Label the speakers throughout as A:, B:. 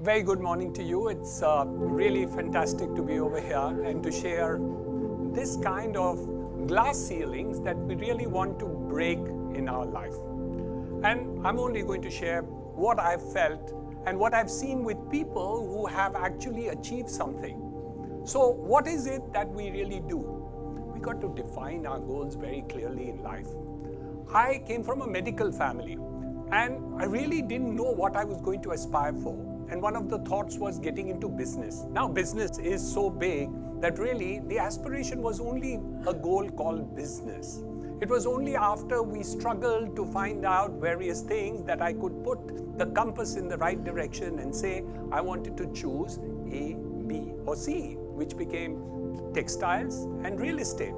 A: Very good morning to you. It's really fantastic to be over here and to share this kind of glass ceilings that we really want to break in our life. And I'm only going to share what I've felt and what I've seen with people who have actually achieved something. So what is it that we really do? We got to define our goals very clearly in life. I came from a medical family and I really didn't know what I was going to aspire for. And one of the thoughts was getting into business. Now business is so big that really the aspiration was only a goal called business. It was only after we struggled to find out various things that I could put the compass in the right direction and say I wanted to choose A, B or C, which became textiles and real estate.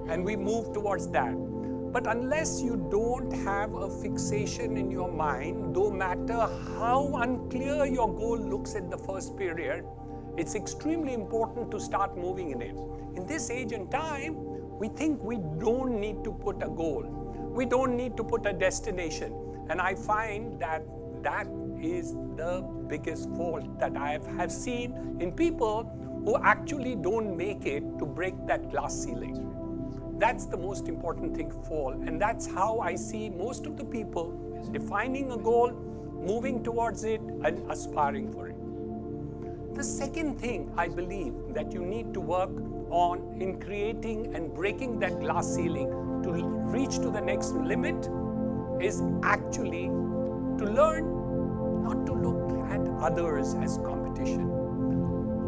A: And we moved towards that. But unless you don't have a fixation in your mind, no matter how unclear your goal looks at the first period, it's extremely important to start moving in it. In this age and time, we think we don't need to put a goal. We don't need to put a destination. And I find that that is the biggest fault that I have seen in people who actually don't make it to break that glass ceiling. That's the most important thing of all, and that's how I see most of the people defining a goal, moving towards it, and aspiring for it. The second thing I believe that you need to work on in creating and breaking that glass ceiling to reach to the next limit is actually to learn not to look at others as competition.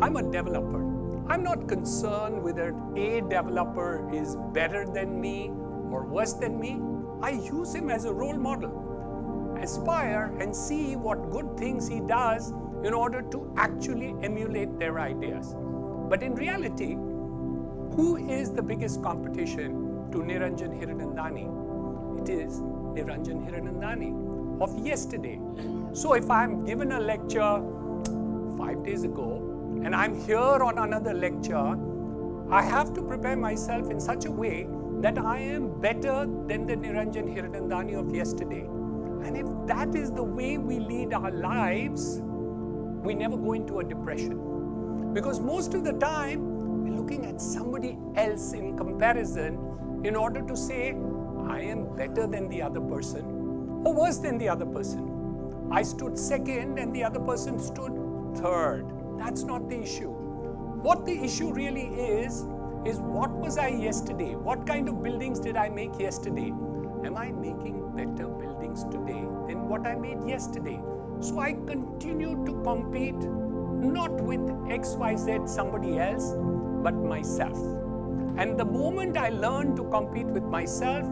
A: I'm a developer. I'm not concerned whether a developer is better than me or worse than me. I use him as a role model. Aspire and see what good things he does in order to actually emulate their ideas. But in reality, who is the biggest competition to Niranjan Hiranandani? It is Niranjan Hiranandani of yesterday. So if I'm given a lecture 5 days ago, and I'm here on another lecture, I have to prepare myself in such a way that I am better than the Niranjan Hiranandani of yesterday. And if that is the way we lead our lives, we never go into a depression. Because most of the time, we're looking at somebody else in comparison in order to say, I am better than the other person or worse than the other person. I stood second and the other person stood third. That's not the issue. What the issue really is what was I yesterday? What kind of buildings did I make yesterday? Am I making better buildings today than what I made yesterday? So I continue to compete not with XYZ somebody else, but myself. And the moment I learn to compete with myself,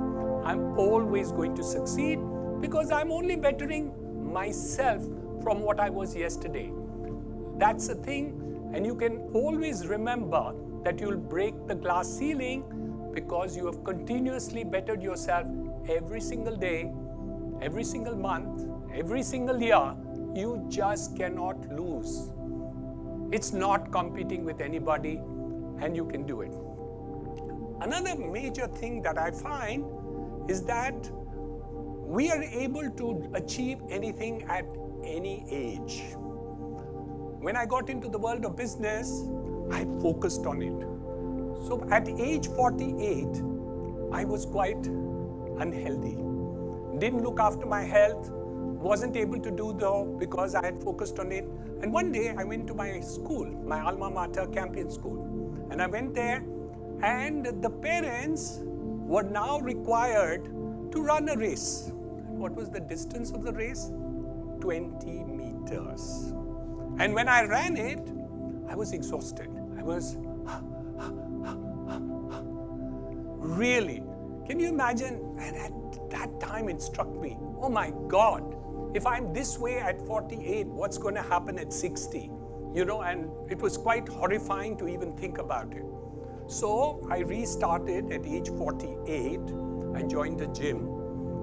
A: I'm always going to succeed because I'm only bettering myself from what I was yesterday. That's the thing, and you can always remember that you'll break the glass ceiling because you have continuously bettered yourself every single day, every single month, every single year. You just cannot lose. It's not competing with anybody, and you can do it. Another major thing that I find is that we are able to achieve anything at any age. When I got into the world of business, I focused on it. So at age 48, I was quite unhealthy. Didn't look after my health, wasn't able to do though because I had focused on it. And one day I went to my school, my alma mater, Campion School. And I went there and the parents were now required to run a race. What was the distance of the race? 20 meters. And when I ran it, I was exhausted. I was really. Can you imagine? And at that time it struck me, oh my God, if I'm this way at 48, what's going to happen at 60? You know, and it was quite horrifying to even think about it. So I restarted at age 48. I joined the gym,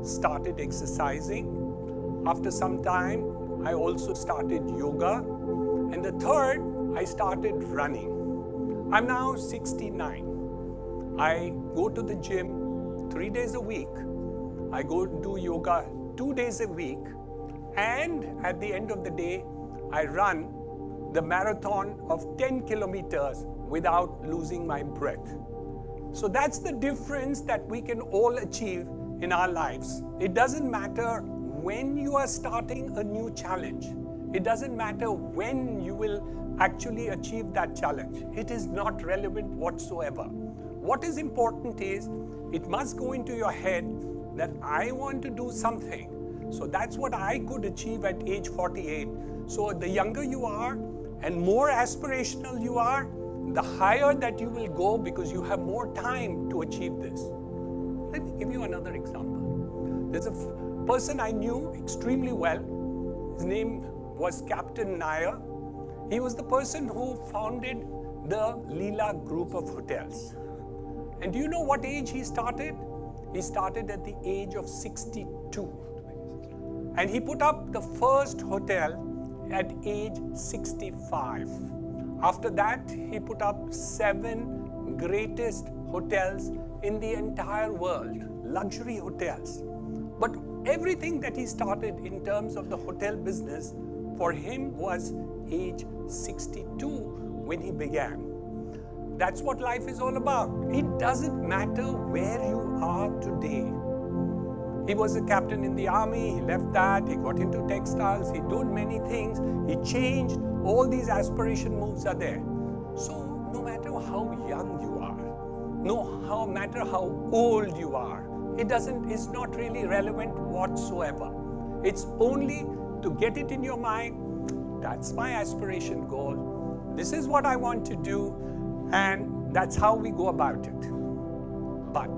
A: started exercising. After some time, I also started yoga. And the third, I started running. I'm now 69. I go to the gym 3 days a week. I go do yoga 2 days a week. And at the end of the day, I run the marathon of 10 kilometers without losing my breath. So that's the difference that we can all achieve in our lives. It doesn't matter when you are starting a new challenge. It doesn't matter when you will actually achieve that challenge. It is not relevant whatsoever. What is important is it must go into your head that I want to do something. So that's what I could achieve at age 48. So the younger you are and more aspirational you are, the higher that you will go because you have more time to achieve this. Let me give you another example. There's a person I knew extremely well. His name was Captain Nair. He was the person who founded the Leela group of hotels. And do you know what age he started? He started at the age of 62. And he put up the first hotel at age 65. After that, he put up 7 greatest hotels in the entire world, luxury hotels. But everything that he started in terms of the hotel business for him was age 62 when he began. That's what life is all about. It doesn't matter where you are today. He was a captain in the army, he left that, he got into textiles, he did many things, he changed, all these aspiration moves are there. So no matter how young you are, no matter how old you are, it's not really relevant whatsoever. It's only to get it in your mind, that's my aspiration goal, this is what I want to do, and that's how we go about it. But,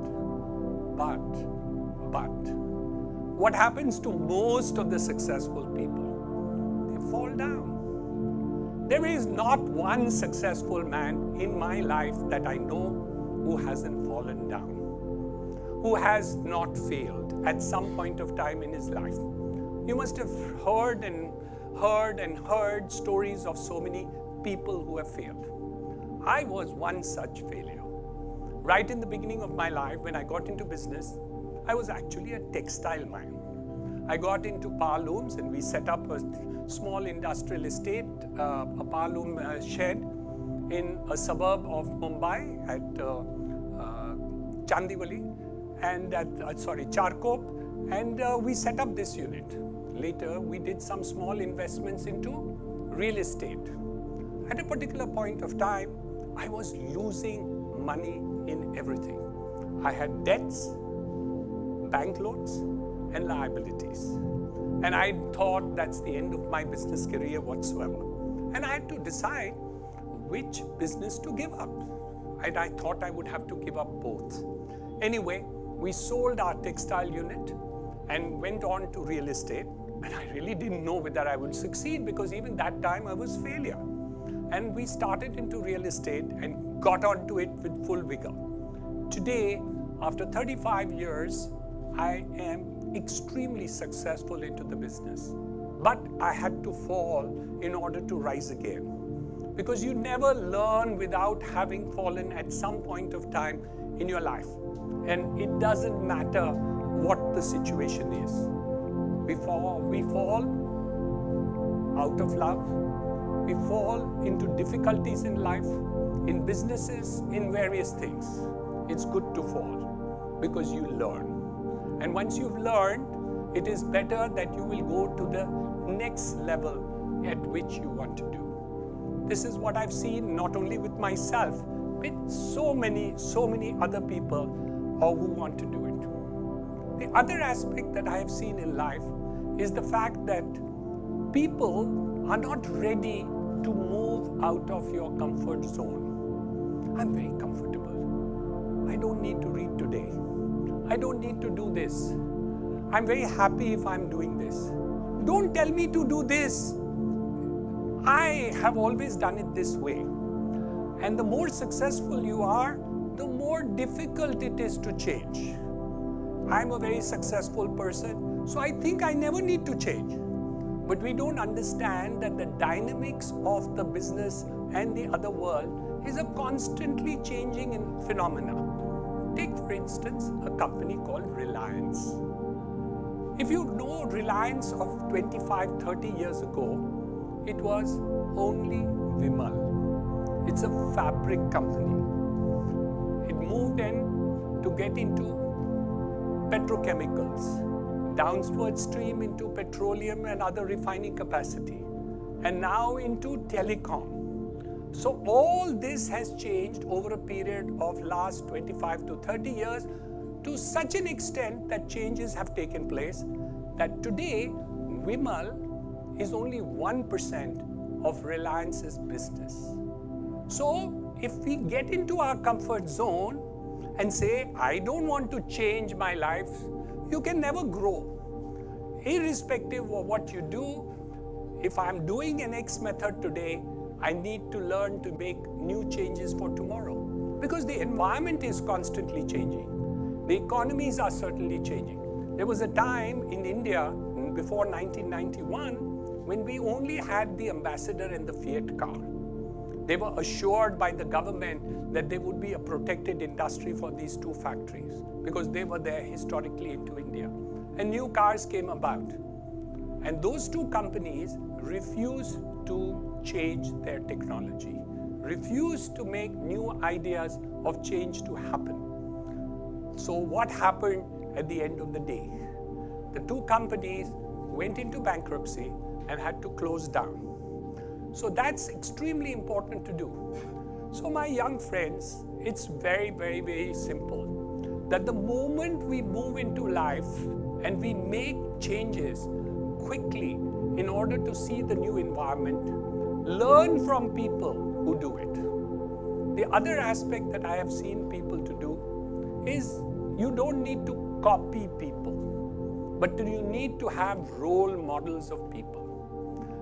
A: what happens to most of the successful people? They fall down. There is not one successful man in my life that I know who hasn't fallen down, who has not failed at some point of time in his life. You must have heard stories of so many people who have failed. I was one such failure. Right in the beginning of my life, when I got into business, I was actually a textile man. I got into power looms and we set up a small industrial estate, a power loom shed in a suburb of Mumbai at Chandivali and Charkop, and we set up this unit. Later, we did some small investments into real estate. At a particular point of time, I was losing money in everything. I had debts, bank loans, and liabilities. And I thought that's the end of my business career whatsoever. And I had to decide which business to give up. And I thought I would have to give up both. Anyway, we sold our textile unit and went on to real estate. And I really didn't know whether I would succeed because even that time I was failure. And we started into real estate and got onto it with full vigor. Today, after 35 years, I am extremely successful into the business. But I had to fall in order to rise again. Because you never learn without having fallen at some point of time in your life. And it doesn't matter what the situation is. We fall out of love. We fall into difficulties in life, in businesses, in various things. It's good to fall because you learn. And once you've learned, it is better that you will go to the next level at which you want to do. This is what I've seen not only with myself, with so many other people who want to do it. The other aspect that I have seen in life is the fact that people are not ready to move out of your comfort zone. I'm very comfortable. I don't need to read today. I don't need to do this. I'm very happy if I'm doing this. Don't tell me to do this. I have always done it this way. And the more successful you are, the more difficult it is to change. I'm a very successful person, so I think I never need to change. But we don't understand that the dynamics of the business and the other world is a constantly changing phenomena. Take, for instance, a company called Reliance. If you know Reliance of 25, 30 years ago, it was only Vimal. It's a fabric company. It moved in to get into petrochemicals, downward stream into petroleum and other refining capacity, and now into telecom. So all this has changed over a period of last 25 to 30 years to such an extent that changes have taken place that today Vimal is only 1% of Reliance's business. So if we get into our comfort zone and say, I don't want to change my life, you can never grow. Irrespective of what you do, if I'm doing an X method today, I need to learn to make new changes for tomorrow. Because the environment is constantly changing. The economies are certainly changing. There was a time in India before 1991 when we only had the Ambassador and the Fiat car. They were assured by the government that there would be a protected industry for these two factories because they were there historically into India. And new cars came about. And those two companies refused to change their technology, refused to make new ideas of change to happen. So what happened at the end of the day? The two companies went into bankruptcy and had to close down. So that's extremely important to do. So my young friends, it's very, very, very simple. That the moment we move into life and we make changes quickly in order to see the new environment, learn from people who do it. The other aspect that I have seen people to do is you don't need to copy people, but you need to have role models of people.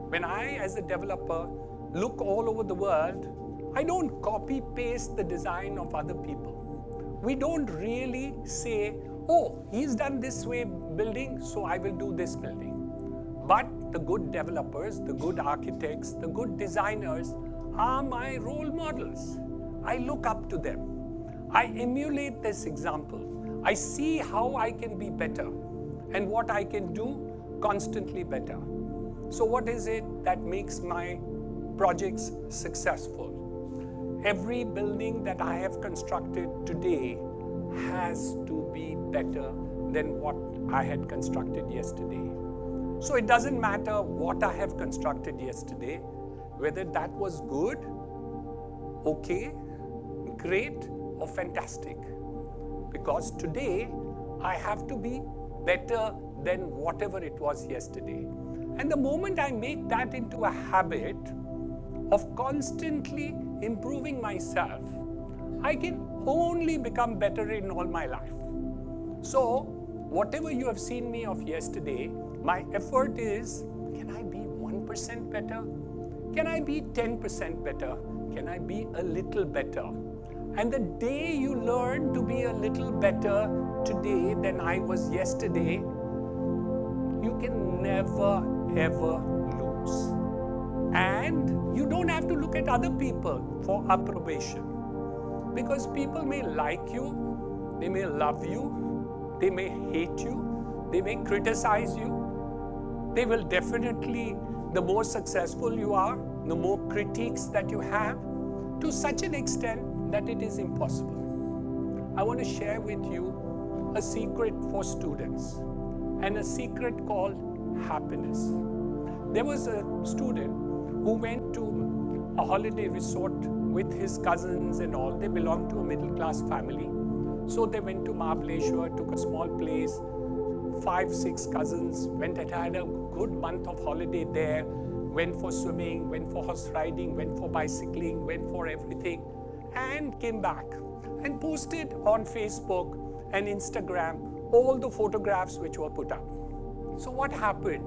A: When I, as a developer, look all over the world, I don't copy-paste the design of other people. We don't really say, oh, he's done this way building, so I will do this building. But the good developers, the good architects, the good designers are my role models. I look up to them. I emulate this example. I see how I can be better and what I can do constantly better. So what is it that makes my projects successful? Every building that I have constructed today has to be better than what I had constructed yesterday. So it doesn't matter what I have constructed yesterday, whether that was good, okay, great, or fantastic. Because today, I have to be better than whatever it was yesterday. And the moment I make that into a habit of constantly improving myself, I can only become better in all my life. So, whatever you have seen me of yesterday, my effort is, can I be 1% better? Can I be 10% better? Can I be a little better? And the day you learn to be a little better today than I was yesterday, you can never, ever lose. And you don't have to look at other people for approbation. Because people may like you, they may love you, they may hate you, they may criticize you. They will definitely, the more successful you are, the more critiques that you have, to such an extent that it is impossible. I want to share with you a secret for students, and a secret called happiness. There was a student who went to a holiday resort with his cousins and all. They belonged to a middle-class family. So they went to Mahabaleshwar, took a small place, 5, 6 cousins, went and had a good month of holiday there, went for swimming, went for horse riding, went for bicycling, went for everything, and came back and posted on Facebook and Instagram all the photographs which were put up. So what happened?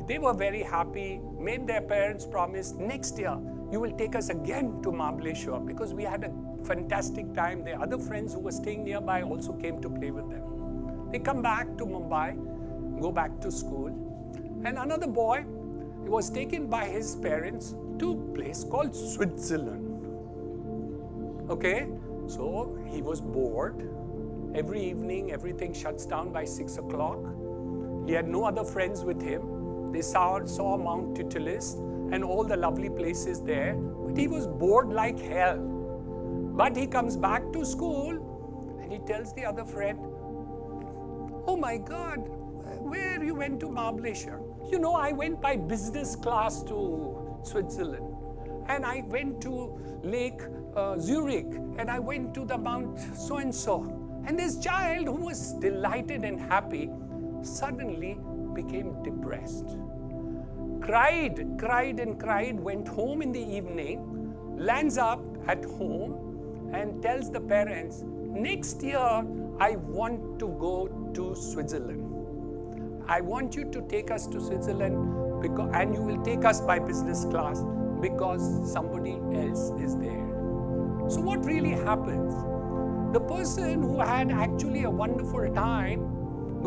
A: They were very happy, made their parents promise, next year you will take us again to Mahabaleshwar, because we had a fantastic time. Their other friends who were staying nearby also came to play with them. They come back to Mumbai, go back to school, and another boy, he was taken by his parents to a place called Switzerland. Okay, so he was bored. Every evening, everything shuts down by 6 o'clock. He had no other friends with him. They saw Mount Titlis, and all the lovely places there, but he was bored like hell. But he comes back to school and he tells the other friend, "Oh my God, where you went to Malaysia? You know, I went by business class to Switzerland, and I went to Lake Zurich, and I went to the Mount so-and-so." And this child, who was delighted and happy, suddenly became depressed. Cried and cried, went home in the evening, lands up at home and tells the parents, "Next year, I want to go to Switzerland. I want you to take us to Switzerland, and you will take us by business class because somebody else is there." So what really happens? The person who had actually a wonderful time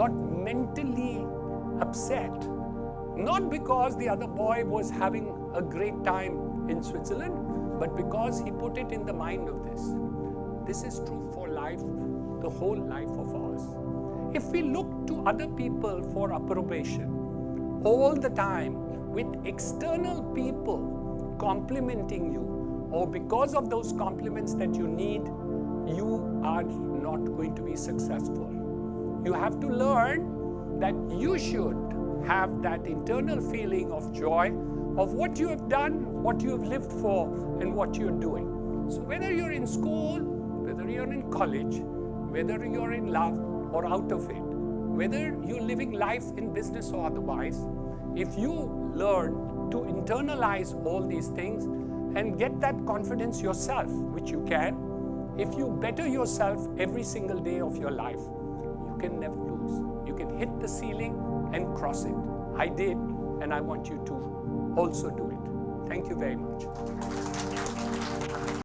A: got mentally upset. Not because the other boy was having a great time in Switzerland, but because he put it in the mind of this. This is true for life, the whole life of ours. If we look to other people for approbation all the time, with external people complimenting you, or because of those compliments that you need, you are not going to be successful. You have to learn that you should have that internal feeling of joy of what you have done, what you have lived for, and what you're doing. So whether you're in school, whether you're in college, whether you're in love or out of it, whether you're living life in business or otherwise, if you learn to internalize all these things and get that confidence yourself, which you can, if you better yourself every single day of your life, you can never lose. You can hit the ceiling and cross it. I did, and I want you to also do it. Thank you very much.